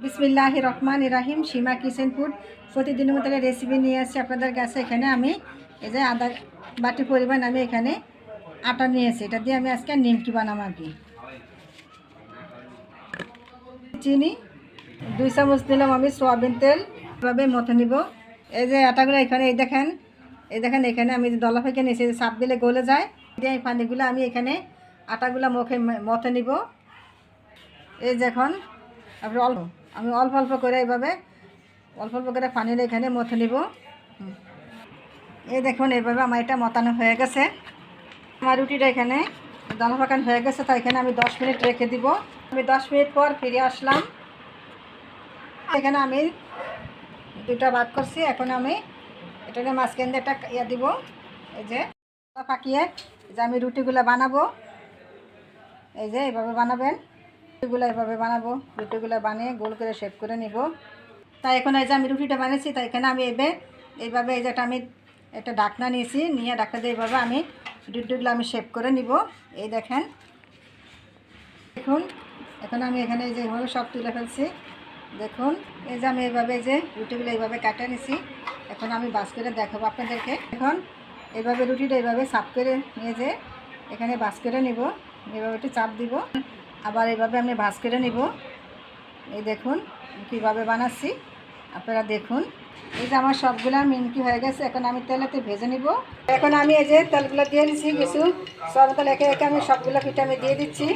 বিসমিল্লাহির রহমানির রহিম। সীমা kitchen food প্রতিদিনের মতো রেসিপি নিয়ে আসছি আপনাদের কাছে। এখানে আমি এই যে আধা বাটি পরিমাণ আমি এখানে আটা নিয়েছি, এটা দিয়ে আমি আজকে নিমকি বানাবো। আর কি চিনি 2 চামচ দিলাম, আমি সয়াবিন তেল এভাবে মথে নিব। এই যে আটাগুলো এখানে এই দেখেন এখানে আমি যে দলা ফেঁকে নিয়েছি, চাপ দিলে গলে যায়। দিয়ে এই পানিগুলো আমি এখানে আটাগুলো মথে নিব। এই দেখুন আমি অল্প অল্প করে এইভাবে অল্প অল্প করে পানির এখানে মথে নিব। এই দেখুন এইভাবে আমার এটা মতানো হয়ে গেছে। আমার রুটিটা এখানে দলা পাকান হয়ে গেছে, তাই এখানে আমি 10 মিনিট রেখে দিব। আমি 10 মিনিট পর ফিরে আসলাম। এখানে আমি দুটা ভাগ করছি। এখন আমি এটাকে মাঝখান দিয়ে একটা ইয়া দিব। এই যে পাকিয়ে যে আমি রুটিগুলো বানাবো, এই যে এইভাবে বানাবেন। রুটিগুলো এইভাবে বানাবো, রুটিগুলো বানিয়ে গোল করে শেপ করে নিব। তাই এখন এই যে আমি রুটিটা বানিয়েছি, তাই এখানে আমি এইভাবে এই যেটা আমি একটা ঢাকনা নিয়েছি, নিয়ে ঢাকনা দিয়ে এইভাবে আমি রুটিগুলো আমি শেপ করে নিব। এই দেখুন এখন আমি এখানে এই যে এইভাবে সব তুলে ফেলছি। দেখুন এই যে আমি এইভাবে যে রুটিগুলো এইভাবে কাটা নিছি। এখন আমি বাস করে দেখাবো আপনাদেরকে। এখন এইভাবে রুটিটা এইভাবে চাপ করে নিয়ে যে এখানে বাস করে নিব। এইভাবে একটু চাপ দিব, আবার এইভাবে আমি ভাজ করে নিব। এই দেখুন কীভাবে বানাচ্ছি, আপনারা দেখুন। এই যে আমার সবগুলা নিমকি হয়ে গেছে। এখন আমি তেলেতে ভেজে নিব। এখন আমি এই যে তেলগুলো দিয়ে দিচ্ছি কিছু, সব তেল একে একে আমি সবগুলো পিঠা আমি দিয়ে দিচ্ছি।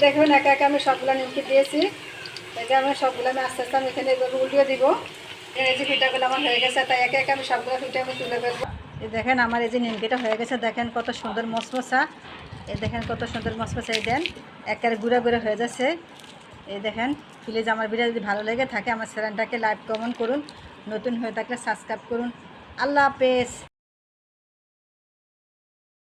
দেখুন একে একে আমি সবগুলো নিমকি দিয়েছি। এই যে আমি সবগুলো আমি আস্তে আস্তে আমি এখানে এইভাবে উল্টিয়ে দিব। এই যে পিঠাগুলো আমার হয়ে গেছে, তাই একে একে আমি সবগুলো পিঠা আমি তুলে ফেলবো। এই দেখেন আমার এই যে নিমকিটা হয়ে গেছে। দেখেন কত সুন্দর মশমশা, এই দেখেন কত সুন্দর মশমশা। এই দেন একেবারে গুঁড়া গুঁড়া হয়ে যাচ্ছে। এই দেখেন প্লিজ আমার ভিডিও যদি ভালো লেগে থাকে আমার চ্যানেলটাকে লাইক কমেন্ট করুন, নতুন হয়ে থাকলে সাবস্ক্রাইব করুন। আল্লাহ হাফেজ।